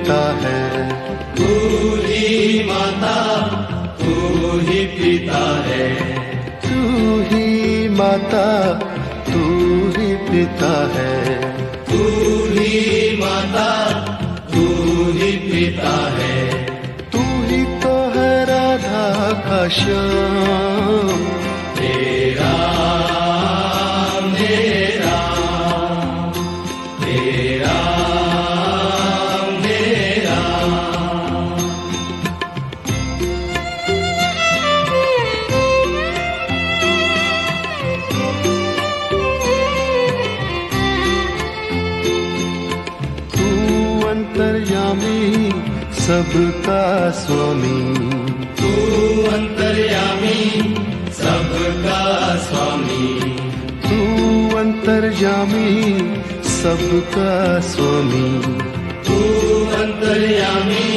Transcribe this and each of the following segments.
पिता है, तू ही माता, तू ही पिता है, तू ही माता, तू ही पिता है, तू ही माता, तू ही पिता है, तू ही तो है राधा का श्याम, तेरा मेरा, तेरा मेरा। तू अंतर्यामी सबका स्वामी, तू अंतर्यामी सबका स्वामी, तू अंतर्यामी सबका स्वामी, तू अंतर्यामी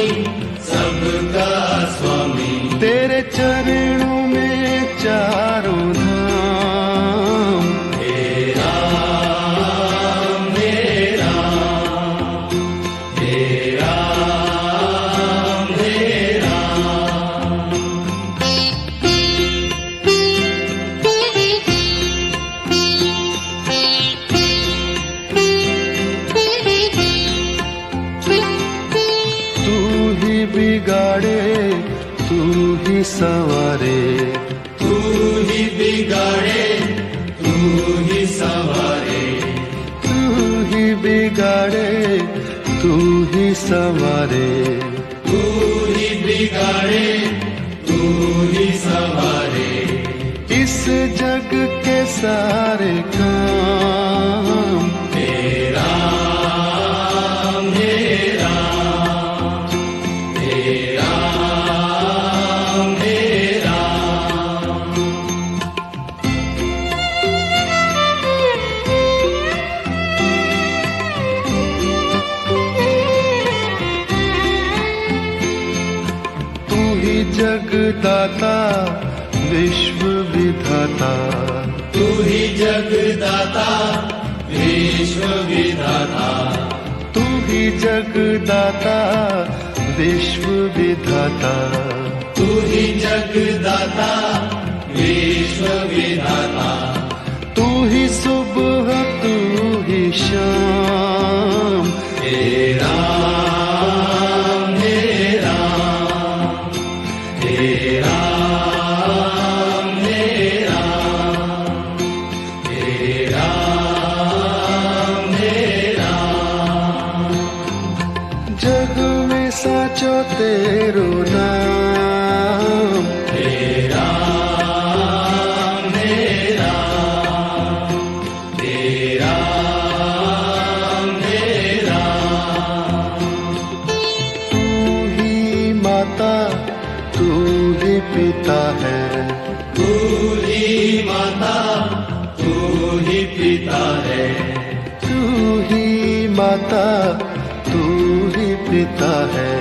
सबका स्वामी, तेरे चरणों में चारों धाम, तेरा मेरा, तेरा मेरा। तू ही बिगाड़े, तू ही संवारे, तू ही बिगाड़े, तू ही संवारे, तू ही बिगाड़े, तू ही संवारे, तू ही बिगाड़े, तू ही संवारे, इस जग के सारे काम, तेरा मेरा, तेरा मेरा। तू ही जगदाता विश्व विधाता, तू ही जगदाता विश्व विधाता, तू ही जगदाता विश्व विधाता, तू ही जगदाता विश्व विधाता, तू ही सुबह, तू ही शाम, तेरा मेरा, तेरा मेरा, तेरा मेरा। जग में साचो तेरो नाम, तेरा मेरा, तेरा मेरा। तू ही माता, तू ही पिता है, तू ही माता, तू ही पिता है, तू ही माता, तू ही पिता है,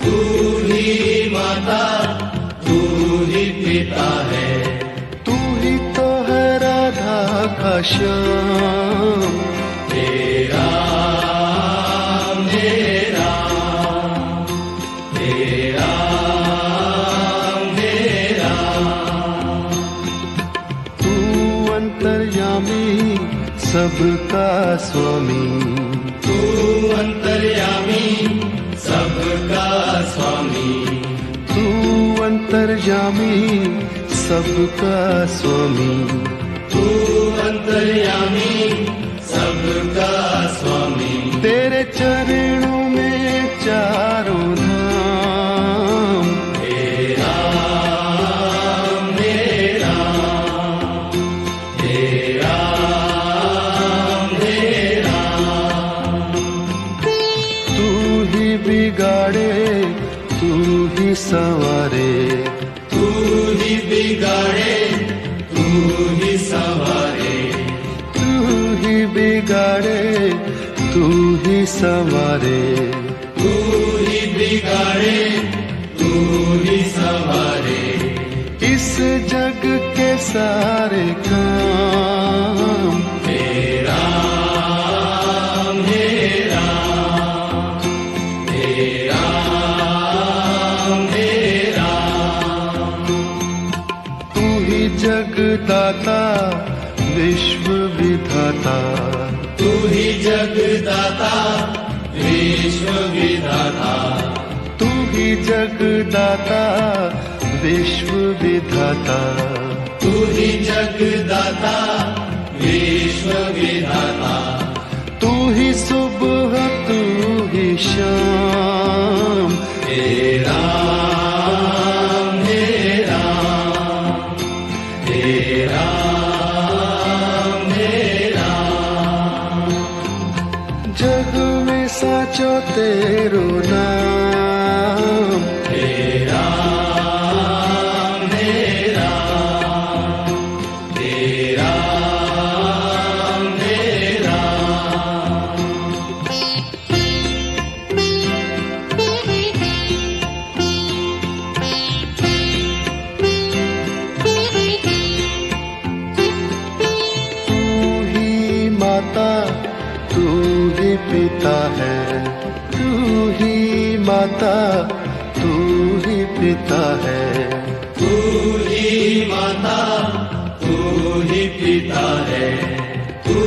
तू ही माता, तू ही पिता है, तू ही तो है राधा का श्याम, तेरा मेरा, तेरा मेरा। तू अंतर्यामी सबका स्वामी, तू अंतर्यामी सबका स्वामी, तू अंतर्यामी सबका स्वामी, तू अंतर्यामी सबका स्वामी, तेरे चरणों में चारों धाम, तेरा मेरा, तेरा मेरा। तू ही बिगाड़े, तू ही संवारे, तू ही बिगाड़े, तू ही संवारे, तू ही बिगाड़े, तू ही संवारे, तू ही बिगाड़े, तू ही संवारे, इस जग के सारे काम, तेरा मेरा, तेरा जगदाता विश्व विधाता, तू ही जगदाता विश्व विधाता, तू ही जगदाता विश्व विधाता, तू ही जगदाता विश्व विधाता, तू ही सुबह तू ही शाम, हे राम हे राम हे राम हे राम। जग में साचो तेरो नाम, हे राम हे राम हे राम हे राम। तू ही माता तू ही पिता है, तू ही माता तू ही पिता है, तू ही माता तू ही पिता है, तू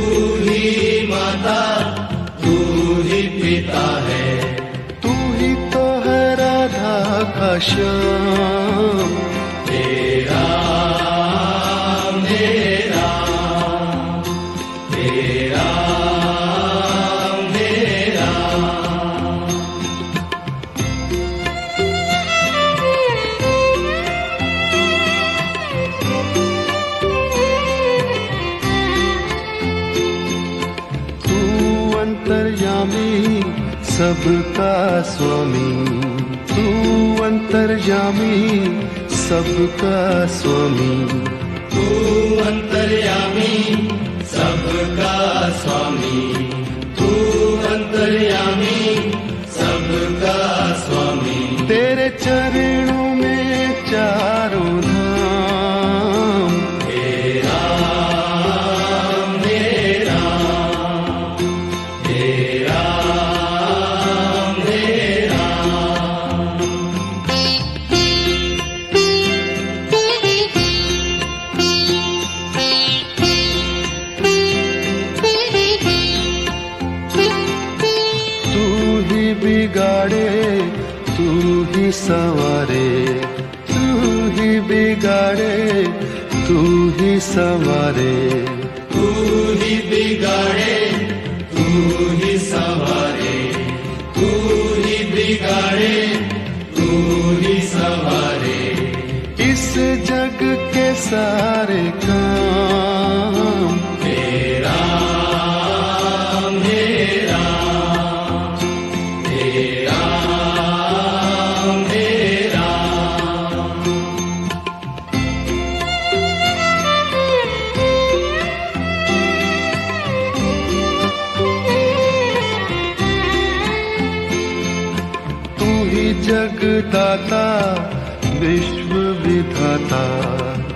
ही माता तू ही पिता है, तू ही तो है राधा का श्याम, हे राम हे राम हे राम हे राम। तू अंतर्यामी सबका स्वामी, तू अंतर्यामी सबका स्वामी, तू अंतर्यामी सबका स्वामी, तू अंतर्यामी सबका स्वामी। तेरे चरणों में चारों धाम, हे राम हे राम हे राम हे राम। तू ही बिगाड़े तू ही संवारे, तू ही बिगाड़े तू ही संवारे, तू ही बिगाड़े तू ही संवारे, तू ही बिगाड़े तू ही संवारे। इस जग के सारे काम, हे राम हे राम हे राम हे राम। तू ही जगदाता विश्व विधाता,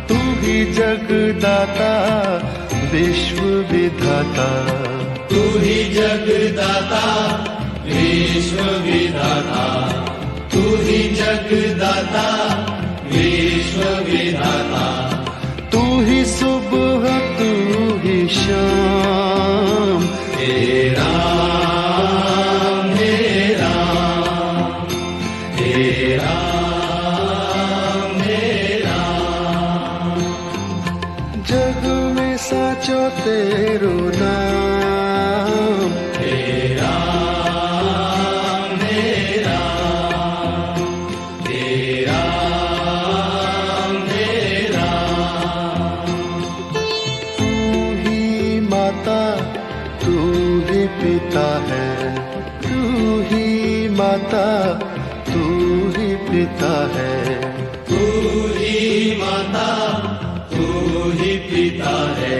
तू ही जगदाता विश्व विधाता, तू ही जगदाता विश्व विधाता, तू ही जगदाता विश्व विधाता, तू ही सुबह तू ही शाम, हे राम हे राम हे राम हे राम। जग में साचो तेरो नाम, हे राम हे राम हे राम हे राम। तू ही माता तू ही पिता है, तू ही माता तू ही पिता है, तू ही माता तू ही पिता है,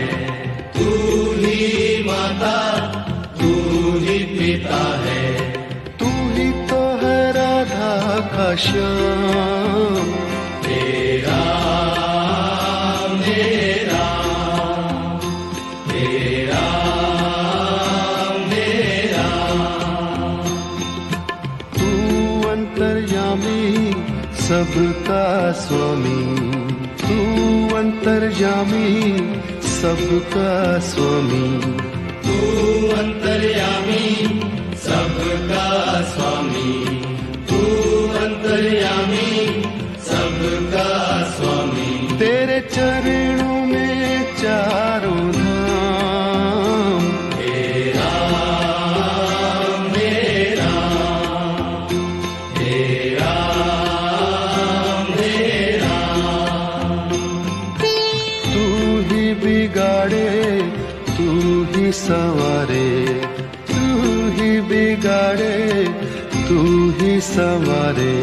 तू ही माता तू ही पिता है, तू ही तो है राधा का श्याम, हे राम हे राम हे राम हे राम। तू अंतर्यामी सबका स्वामी, तू अंतर्यामी सबका स्वामी, तू अंतर्यामी सबका स्वामी, तू अंतर्यामी सबका स्वामी। तेरे चरणों में चारों धाम, हे राम हे राम, हे राम हे राम। तू ही बिगाड़े तू ही संवारे, तू ही बिगाड़े तू ही संवारे,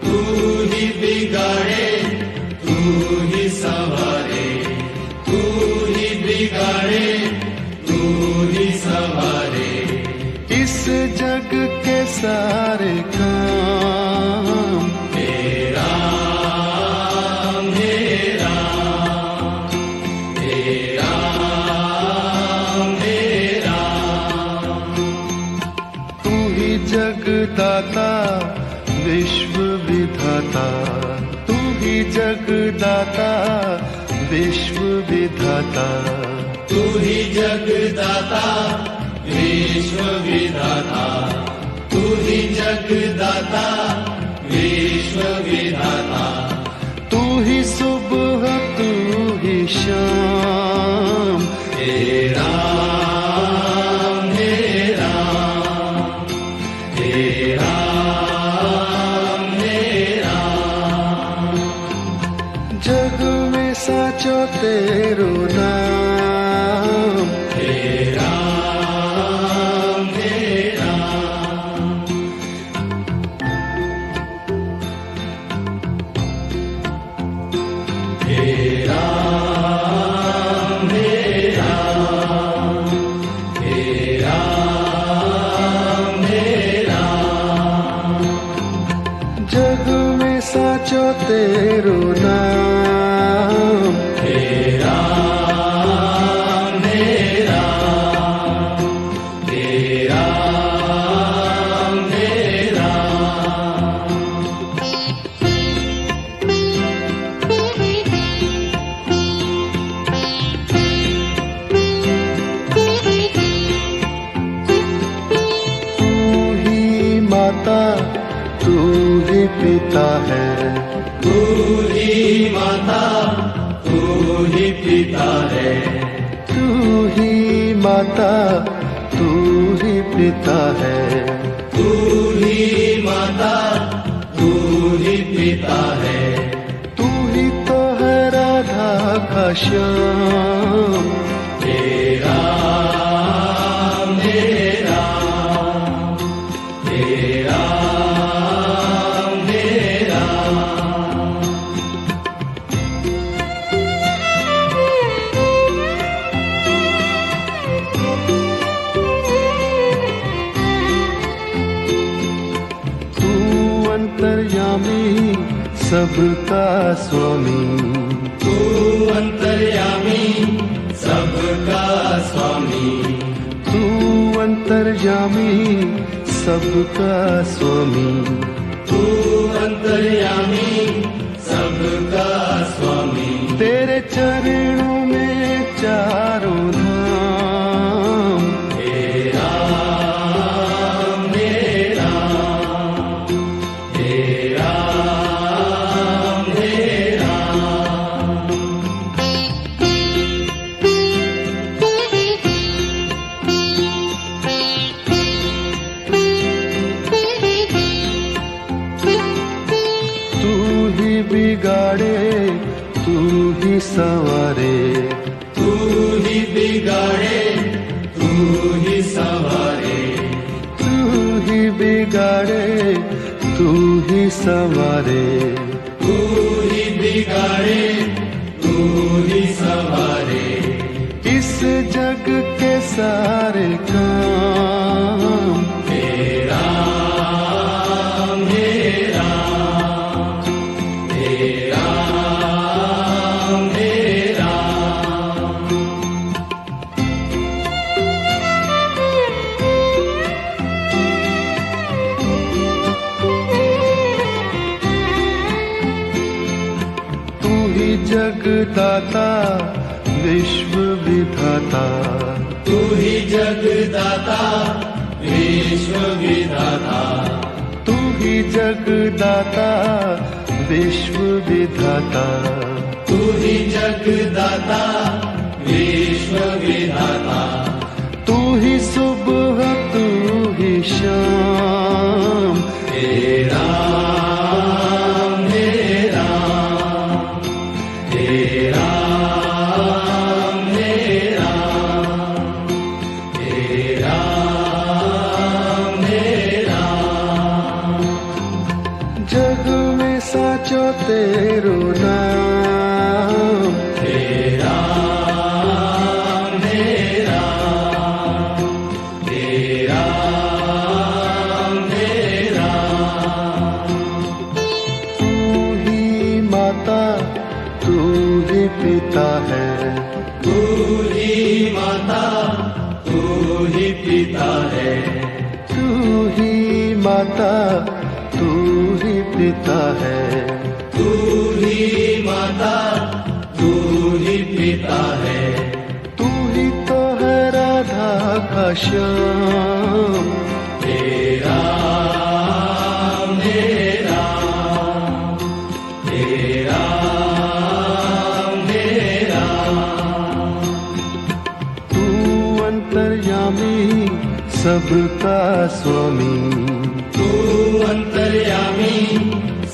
तू ही बिगाड़े तू ही संवारे, तू ही बिगाड़े तू ही संवारे। इस जग के सारे काम, हे राम हे राम, हे राम हे राम। तू ही जगदाता विश्व विधाता, तू ही जगदाता विश्व विधाता, तू ही जगदाता विश्व विधाता, तू ही जगदाता विश्व विधाता। तू ही सुबह तू ही शाम, हे राम हे राम, हे राम हे राम। जग में साचो तेरो नाम, हे राम हे राम। हे राम हे राम, हे राम हे राम। जग में साचो तेरो नाम, हे राम हे राम, हे राम हे राम। तू ही माता तू ही पिता है, तू ही माता तू ही पिता है, तू ही माता तू ही पिता है, तू ही माता तू ही पिता है। तू ही तो है राधा का श्याम, हे राम हे राम, हे राम हे राम। तू अंतर्यामी सबका स्वामी, तू अंतर्यामी सबका स्वामी, तू अंतर्यामी सबका स्वामी, तू अंतर्यामी सबका स्वामी। तेरे चरणों में चारों धाम, हे राम हे राम, हे राम हे राम। तू ही बिगाड़े तू ही संवारे, तू ही बिगाड़े तू ही संवारे, तू ही बिगाड़े तू ही संवारे, तू ही बिगाड़े तू ही संवारे। इस जग के सारे काम, हे राम हे राम, हे राम हे राम। जगदाता विश्व विधाता, तू ही जगदाता विश्व विधाता, तू ही जगदाता विश्व विधाता, तू ही जगदाता विश्व विधाता, तू ही सुबह तू ही शाम, हे राम हे राम, हे राम हे राम, हे राम हे राम। जग में साचो तेरो नाम, हे राम हे राम, हे राम हे राम। तू ही माता तू ही पिता है, तू ही माता तू ही पिता है, तू ही माता तू ही पिता है, तू ही माता तू ही पिता है, तू ही तो है राधा का श्याम, हे राम हे राम, हे राम हे राम। तू अंतर्यामी सबका स्वामी, तू अंतर्यामी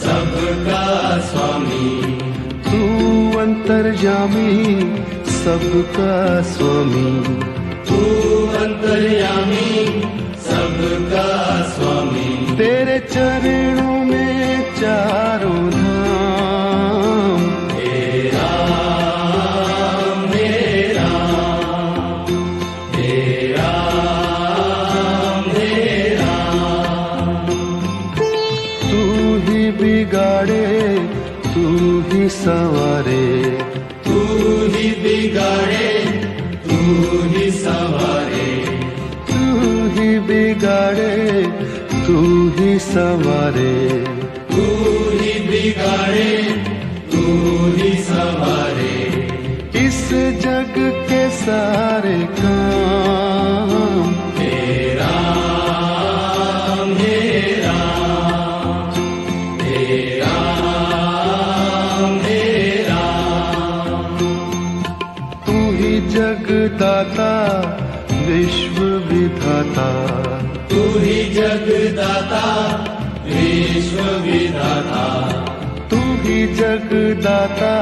सबका स्वामी, तू अंतर्यामी सबका स्वामी, तू अंतर्यामी सबका स्वामी। तेरे चरणों में चारों धाम, हे राम हे राम, हे राम हे राम। तू ही बिगाड़े तू ही संवारे, तू ही बिगाड़े तू ही संवारे, तू ही बिगाड़े तू ही संवारे, तू ही बिगाड़े तू ही संवारे। इस जग के सारे काम, हे राम हे राम, हे राम हे राम। तू ही जगदाता विश्व विधाता, तू ही जगदाता विश्व विधाता, तू ही जगदाता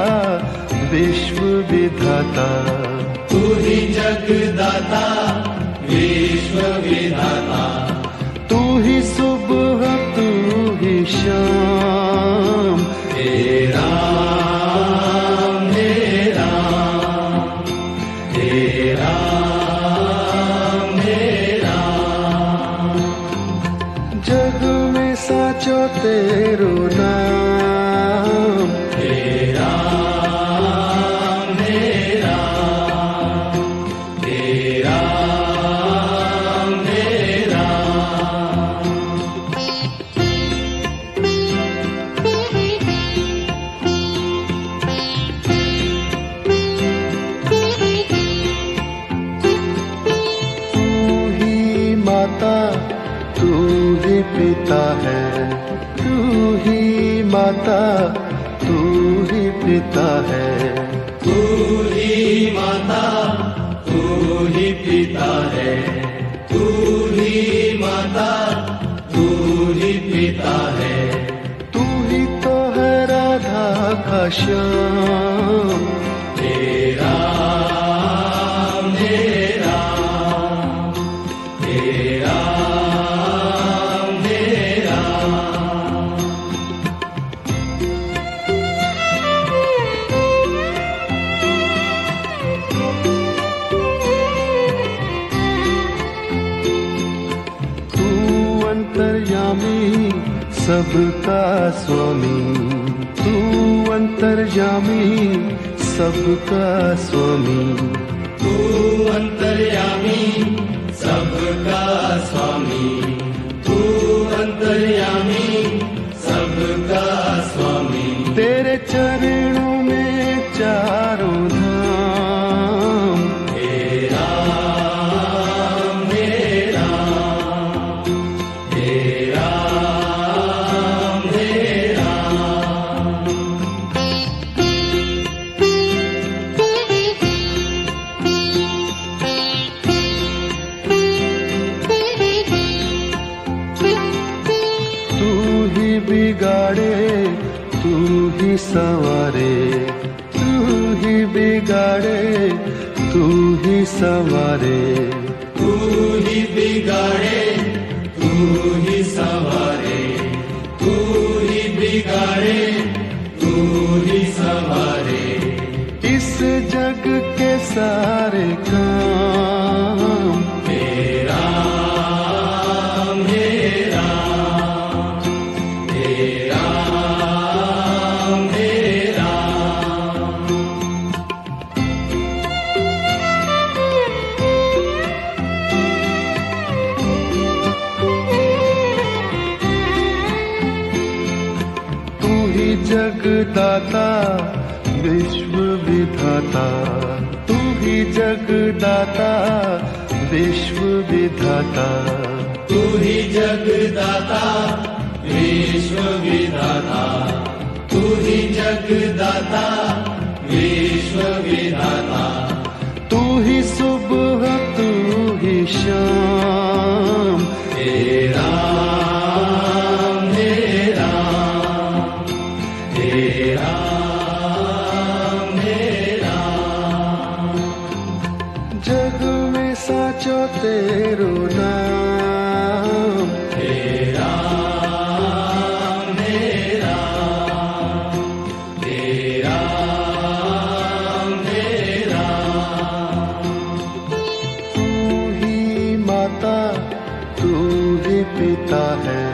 विश्व विधाता, तू ही जगदाता विश्व विधाता, तू ही सुबह तू ही शाम, हे राम हे राम, हे राम हे राम। जग में साचो तेरो नाम, हे राम हे राम, हे राम हे राम। तू ही माता तू ही पिता है, तू ही माता तू ही पिता है, तू ही माता तू ही पिता है, तू ही माता तू ही पिता है, तू ही तो है राधा का श्याम, हे राम हे राम, हे राम हे राम। तू अंतर्यामी सबका स्वामी, तू अंतर्यामी सबका स्वामी, तू अंतर्यामी सबका स्वामी, तू अंतर्यामी सबका स्वामी। तेरे चरणों में चार संवारे, तू ही बिगाड़े, तू ही संवारे, तू ही बिगाड़े, तू ही संवारे, तू ही बिगाड़े, तू ही संवारे। इस जग के सारे काम मेरा मेरा मेरा मेरा। तू ही जगदाता विश्व विधाता, तू ही जगदाता विश्व विधाता, तू ही जगदाता विश्व विधाता, तू ही जगदाता विश्व विधाता। तू ही सुबह तू ही शाम, तेरा मेरा तेरा मेरा। जग में साचो तेरो नाम, तेरा मेरा तेरा मेरा। तू ही माता तू ही पिता है,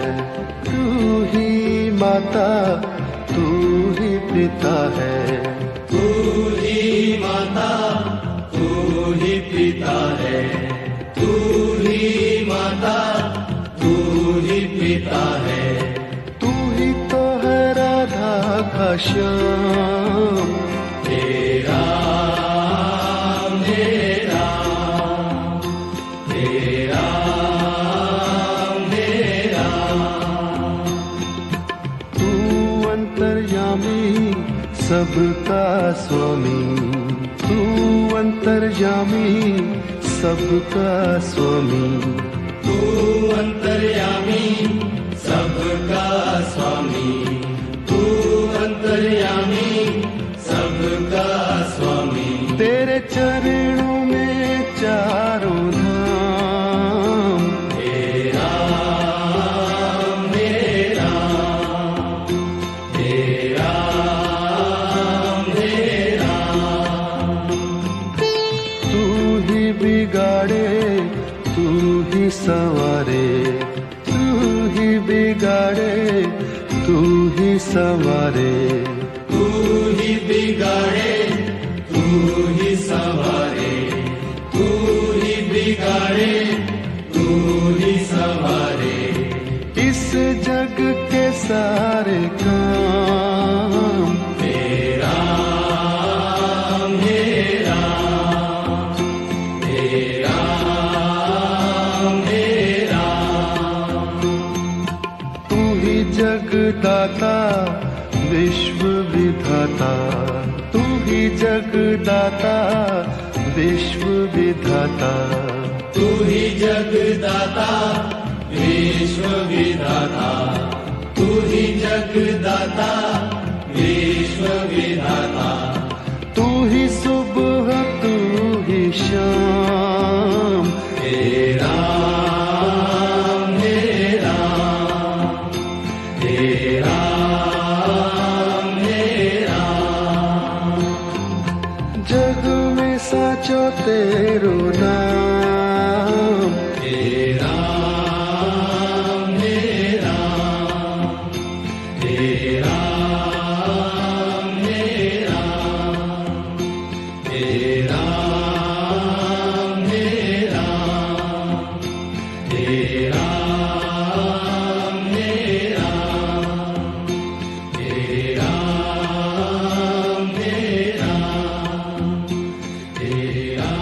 तू ही माता तू ही पिता है, तू ही माता तू ही पिता है, तू ही माता तू ही पिता है। तू ही तो है राधा का श्याम, तेरा मेरा तेरा मेरा। तू अंतर्यामी सबका स्वामी, तू अंतर्यामी सबका स्वामी, तू अंतर्यामी सबका स्वामी, तू अंतर्यामी सबका स्वामी। तेरे चरणों में चारों धाम, तेरा मेरा तेरा मेरा। तू ही बिगाड़े, तू ही संवारे, तू ही बिगाड़े, तू ही संवारे, तू ही बिगाड़े, तू ही संवारे, तू ही बिगाड़े, तू ही संवारे। इस जग के सारे काम तेरा मेरा तेरा मेरा। तू ही जगदाता विश्व विधाता, तू ही जगदाता विश्व विधाता, तू ही जगदाता विश्व विधाता, तू ही जगदाता विश्व विधाता। तू ही सुबह तू ही शाम, तेरा मेरा तेरा मेरा। जग में साचो तेरो नाम, तेरा मेरा तेरा मेरा तेरा मेरा तेरा मेरा तेरा मेरा तेरा